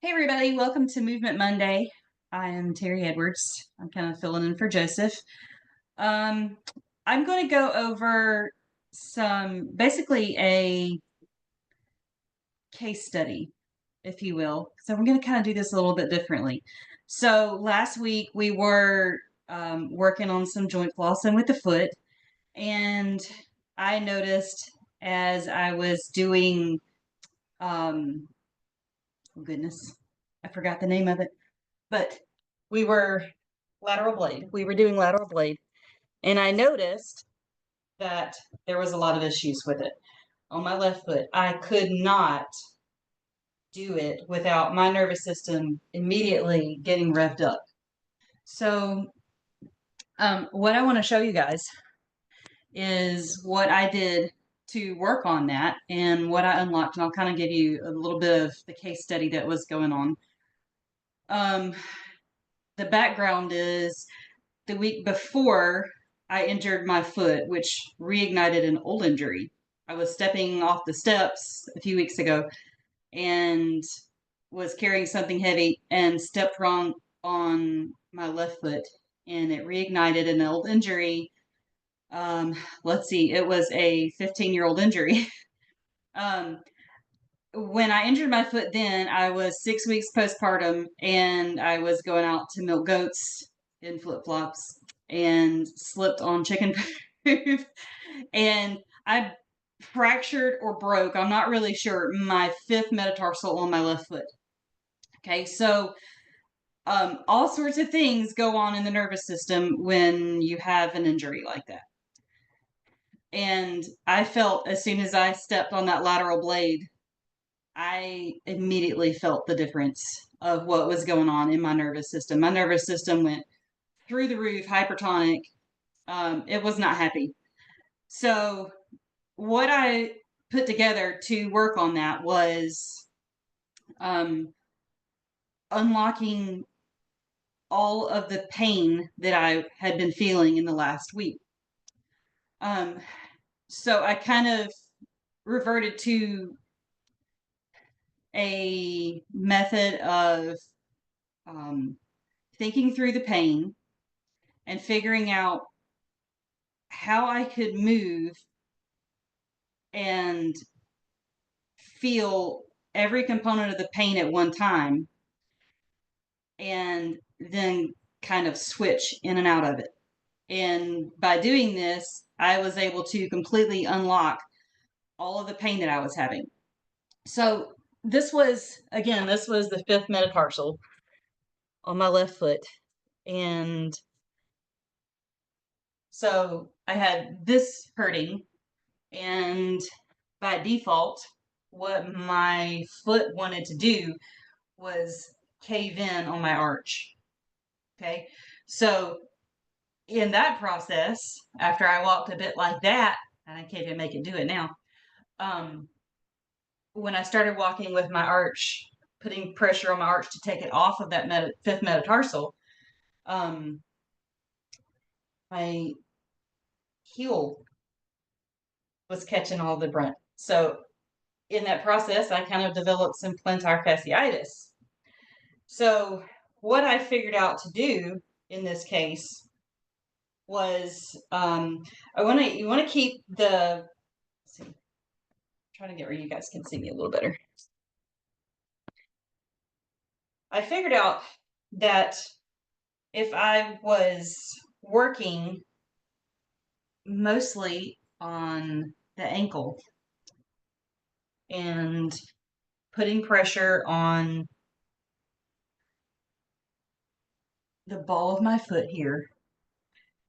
Hey everybody, welcome to Movement Monday. I am Terri Edwards. I'm kind of filling in for Joseph. Um, I'm going to go over basically a case study, if you will. So we're going to kind of do this a little bit differently. So last week we were working on some joint flossing with the foot, and I noticed as I was doing, oh goodness, I forgot the name of it, but we were lateral blade. We were doing lateral blade, and I noticed that there was a lot of issues with it on my left foot. I could not do it without my nervous system immediately getting revved up. So, what I want to show you guys is what I did to work on that and what I unlocked, and I'll kind of give you a little bit of the case study that was going on. Um, the background is the week before I injured my foot, which reignited an old injury. I was stepping off the steps a few weeks ago and was carrying something heavy and stepped wrong on my left foot, and it reignited an old injury. Um, let's see, it was a 15-year-old injury. um, when I injured my foot, then I was 6 weeks postpartum, and I was going out to milk goats in flip flops and slipped on chicken poop, and I fractured or broke, I'm not really sure, my fifth metatarsal on my left foot. Okay, so all sorts of things go on in the nervous system when you have an injury like that. And I felt as soon as I stepped on that lateral blade, I immediately felt the difference of what was going on in my nervous system. My nervous system went through the roof, hypertonic. It was not happy. So, what I put together to work on that was um, unlocking all of the pain that I had been feeling in the last week. Um, so, I kind of reverted to a method of um, thinking through the pain and figuring out how I could move and feel every component of the pain at one time, and then kind of switch in and out of it. And by doing this, I was able to completely unlock all of the pain that I was having. So this was the fifth metatarsal on my left foot. And so I had this hurting, and by default, what my foot wanted to do was cave in on my arch. Okay. So in that process, after I walked a bit like that, and I can't even make it do it now, um, when I started walking with my arch, putting pressure on my arch to take it off of that fifth metatarsal, um, my heel was catching all the brunt. So in that process, I kind of developed some plantar fasciitis. So what I figured out to do in this case was you want to keep the, let's see, trying to get where you guys can see me a little better. I figured out that if I was working mostly on the ankle and putting pressure on the ball of my foot here,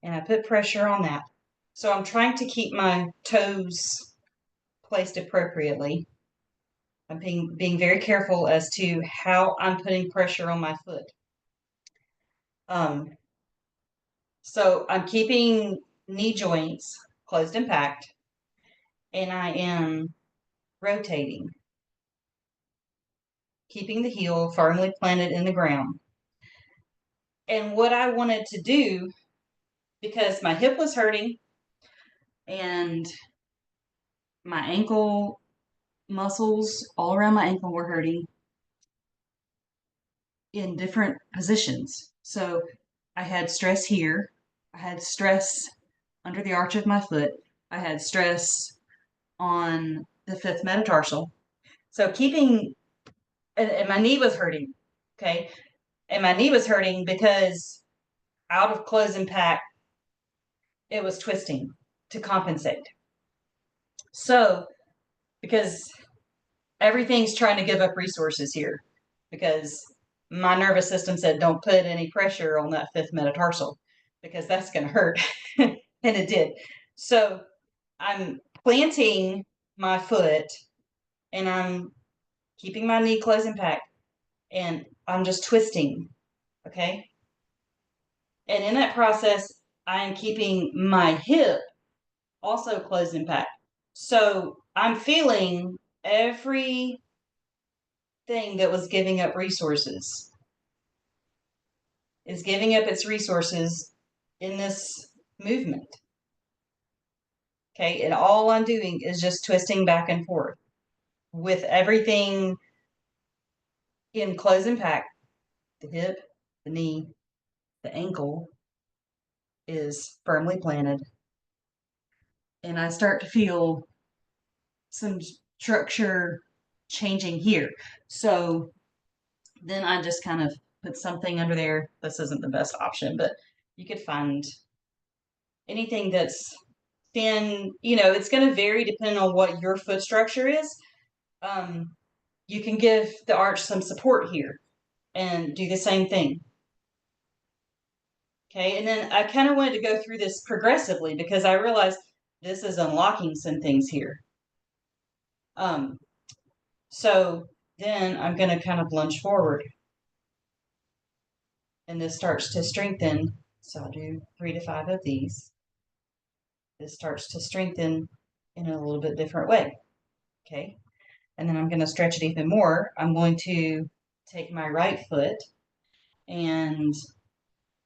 and I put pressure on that. So I'm trying to keep my toes placed appropriately. I'm being very careful as to how I'm putting pressure on my foot. Um, so I'm keeping knee joints closed and packed, and I am rotating, keeping the heel firmly planted in the ground. And what I wanted to do, because my hip was hurting and my ankle muscles all around my ankle were hurting, in different positions. So I had stress here. I had stress under the arch of my foot. I had stress on the fifth metatarsal. So keeping, and my knee was hurting. Okay. And my knee was hurting because out of close impact, it was twisting to compensate. So, because everything's trying to give up resources here, because my nervous system said, don't put any pressure on that fifth metatarsal because that's going to hurt. And it did. So, I'm planting my foot and I'm keeping my knee close impact and I'm just twisting. Okay. And in that process, I am keeping my hip also close impact. So I'm feeling everything that was giving up resources is giving up its resources in this movement. Okay. And all I'm doing is just twisting back and forth with everything in close impact. The hip, the knee, the ankle is firmly planted. And I start to feel some structure changing here. So then I just kind of put something under there. This isn't the best option, but you could find anything that's thin. It's going to vary depending on what your foot structure is. You can give the arch some support here and do the same thing. Okay, and then I kind of wanted to go through this progressively because I realized this is unlocking some things here. So then I'm going to kind of lunge forward and this starts to strengthen. So I'll do 3 to 5 of these. This starts to strengthen in a little bit different way. Okay. And then I'm going to stretch it even more. I'm going to take my right foot and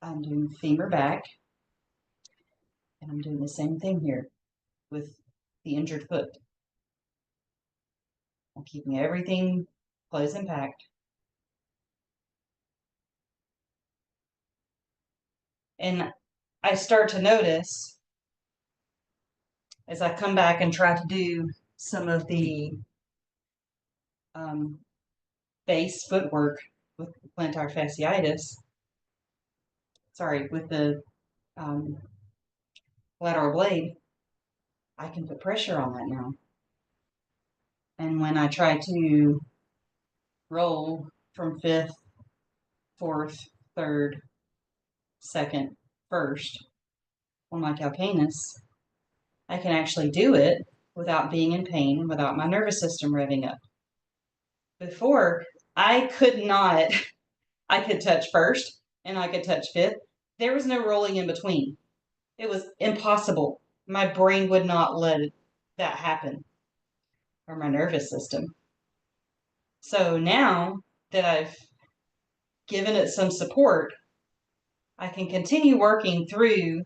I'm doing femur back. And I'm doing the same thing here with the injured foot. I'm keeping everything close and packed. And I start to notice as I come back and try to do some of the base footwork with plantar fasciitis, with the lateral blade, I can put pressure on that now. And when I try to roll from fifth, fourth, third, second, first on my calcaneus, I can actually do it without being in pain and without my nervous system revving up. Before, I could not, I could touch first and I could touch fifth. There was no rolling in between. It was impossible. My brain would not let that happen, or my nervous system. So now that I've given it some support, I can continue working through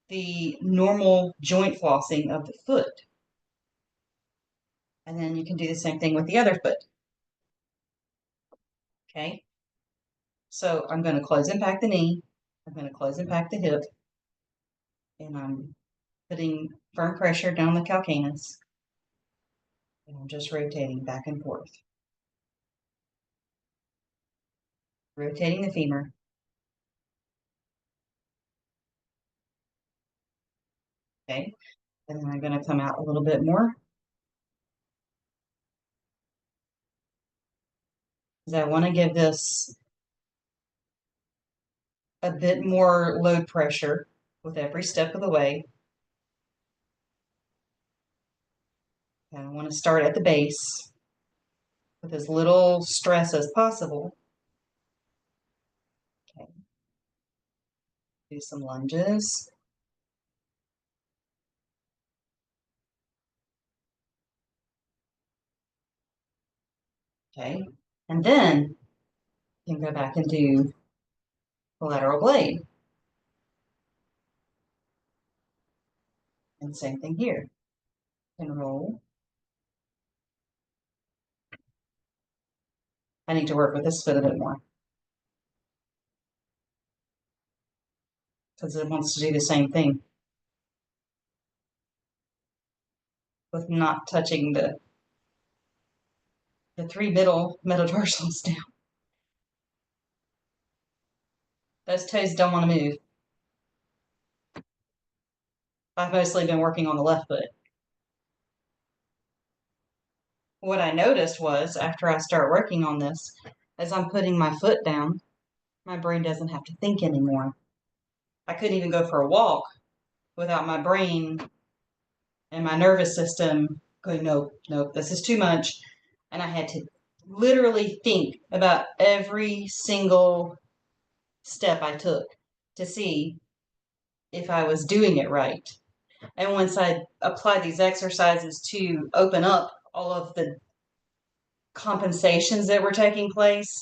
the normal joint flossing of the foot. And then you can do the same thing with the other foot. Okay. So I'm going to close impact the knee. I'm going to close impact the hip. And I'm putting firm pressure down the calcaneus. And I'm just rotating back and forth. Rotating the femur. Okay. And then I'm going to come out a little bit more. Because I want to give this a bit more load pressure with every step of the way. And I want to start at the base with as little stress as possible. Okay. Do some lunges. Okay. And then you can go back and do the lateral blade. And same thing here. And roll. I need to work with this foot a bit more because it wants to do the same thing with not touching the three middle metatarsals down. Those toes don't want to move. I've mostly been working on the left foot. What I noticed was after I start working on this, as I'm putting my foot down, my brain doesn't have to think anymore. I couldn't even go for a walk without my brain and my nervous system going, nope, nope, this is too much. And I had to literally think about every single step I took to see if I was doing it right. And once I applied these exercises to open up all of the compensations that were taking place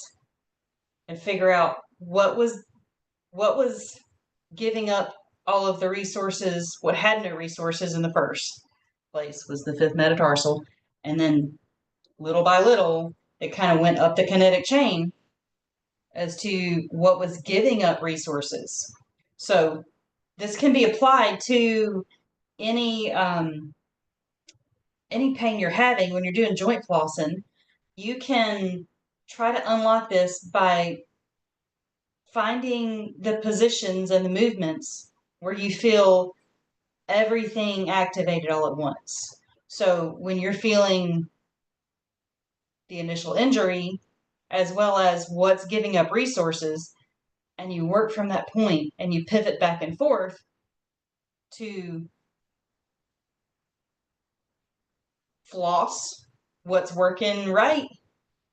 and figure out what was giving up all of the resources, what had no resources in the first place was the fifth metatarsal. And then little by little, it kind of went up the kinetic chain as to what was giving up resources. So this can be applied to any pain you're having when you're doing joint flossing. You can try to unlock this by finding the positions and the movements where you feel everything activated all at once. So when you're feeling the initial injury, as well as what's giving up resources, and you work from that point and you pivot back and forth to floss what's working right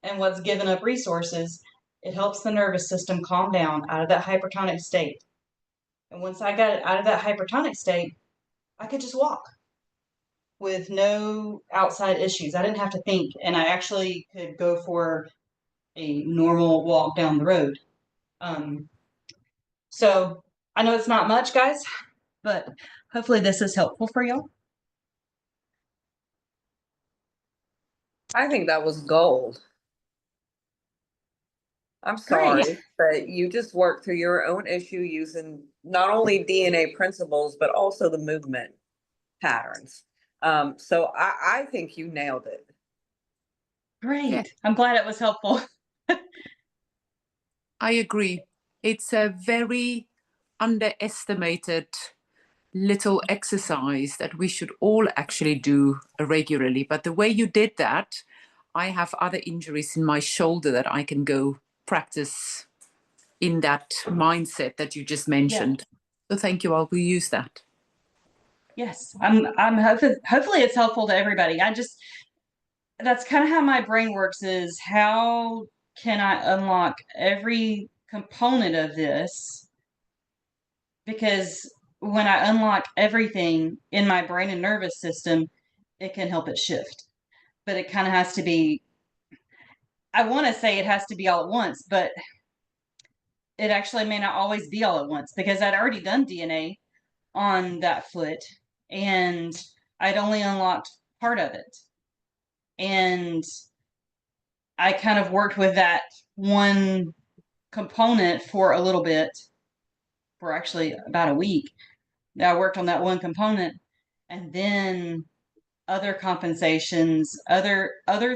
and what's giving up resources, it helps the nervous system calm down out of that hypertonic state. And once I got it out of that hypertonic state, I could just walk with no outside issues. I didn't have to think, and I actually could go for a normal walk down the road. So I know it's not much, guys, but hopefully this is helpful for y'all. I think that was gold. I'm Great. sorry, but you just worked through your own issue using not only DNA principles, but also the movement patterns. So I think you nailed it. Great. Yeah. I'm glad it was helpful. I agree. It's a very underestimated little exercise that we should all actually do regularly. But the way you did that, I have other injuries in my shoulder that I can go practice in that mindset that you just mentioned. So thank you. I will use that. Yes, I'm hopefully it's helpful to everybody. That's kind of how my brain works, is how can I unlock every component of this? Because when I unlock everything in my brain and nervous system, it can help it shift. But it kind of has to be, I want to say it has to be all at once, but it actually may not always be all at once because I'd already done DNA on that foot and I'd only unlocked part of it. And I kind of worked with that one component for a little bit, for actually about a week. I worked on that one component, and then other compensations, other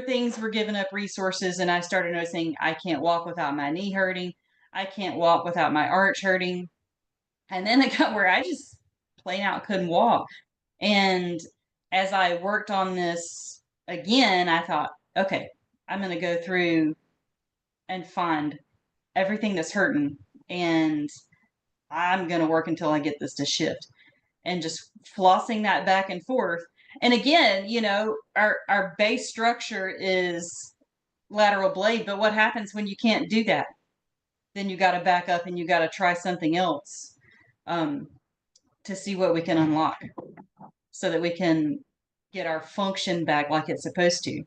things were giving up resources, and I started noticing I can't walk without my knee hurting. I can't walk without my arch hurting. And then it got where I just plain out couldn't walk. And as I worked on this again, I thought, okay, I'm going to go through and find everything that's hurting, and I'm going to work until I get this to shift. And just flossing that back and forth. And again, our base structure is lateral blade, but what happens when you can't do that? Then you got to back up and you got to try something else to see what we can unlock so that we can get our function back like it's supposed to.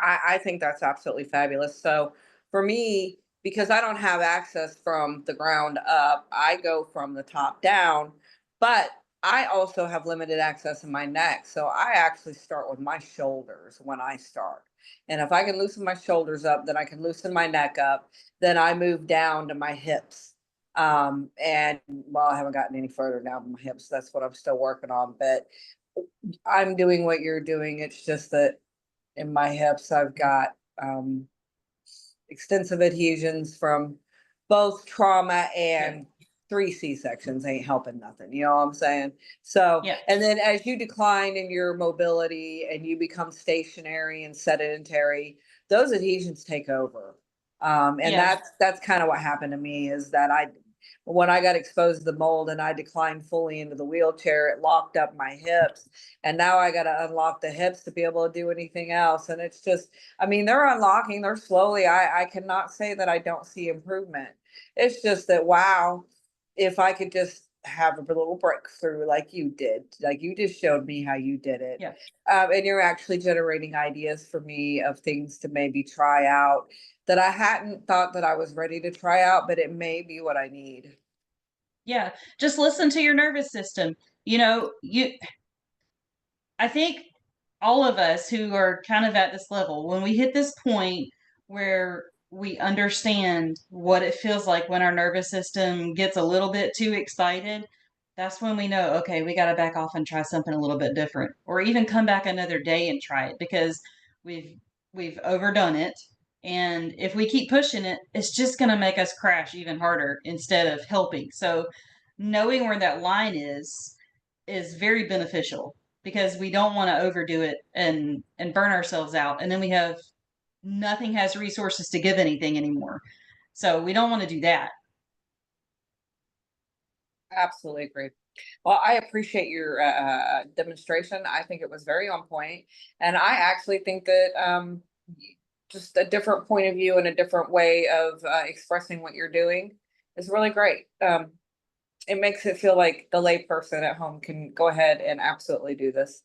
I think that's absolutely fabulous. So for me, because I don't have access from the ground up, I go from the top down. But I also have limited access in my neck, so I actually start with my shoulders when I start. And if I can loosen my shoulders up, then I can loosen my neck up. Then I move down to my hips. And well, I haven't gotten any further down to my hips. That's what I'm still working on. But I'm doing what you're doing. It's just that in my hips, I've got extensive adhesions from both trauma and 3 C-sections ain't helping nothing. You know what I'm saying? So, Yeah. and then as you decline in your mobility and you become stationary and sedentary, those adhesions take over. And Yeah. that's kind of what happened to me is that when I got exposed to the mold and I declined fully into the wheelchair, it locked up my hips. And now I got to unlock the hips to be able to do anything else. And it's just, I mean, they're unlocking, they're slowly. I cannot say that I don't see improvement. It's just that, wow, if I could just have a little breakthrough like you did, like you just showed me how you did it. Yeah. And you're actually generating ideas for me of things to maybe try out that I hadn't thought that I was ready to try out, but it may be what I need. Yeah. Just listen to your nervous system. I think all of us who are kind of at this level, when we hit this point where we understand what it feels like when our nervous system gets a little bit too excited, that's when we know, okay, we got to back off and try something a little bit different, or even come back another day and try it because we've we've overdone it. And if we keep pushing it, it's just going to make us crash even harder instead of helping. So knowing where that line is very beneficial because we don't want to overdo it and burn ourselves out, and then we have nothing has resources to give anything anymore, so we don't want to do that. Absolutely agree. Well, I appreciate your demonstration. I think it was very on point, and I actually think that just a different point of view and a different way of expressing what you're doing is really great. It makes it feel like the layperson at home can go ahead and absolutely do this.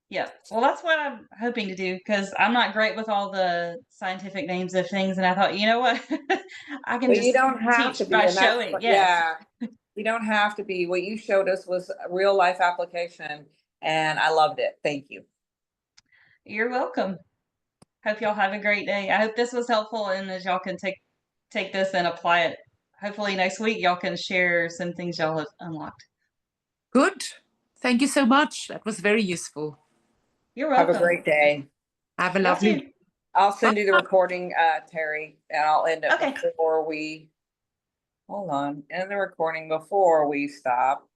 Yeah, well, that's what I'm hoping to do because I'm not great with all the scientific names of things, and I thought, you know what, I can But you just don't have teach to by be, and that's showing. Yes. yeah, you don't have to be. What you showed us was a real life application, and I loved it. Thank you. You're welcome. Hope y'all have a great day. I hope this was helpful and that y'all can take this and apply it. Hopefully next week y'all can share some things y'all have unlocked. Good. Thank you so much. That was very useful. You're Have a welcome. great day. Have a Y'all lovely too. I'll send you the recording, Terry, and I'll end it Okay. before we hold on. End the recording before we stop.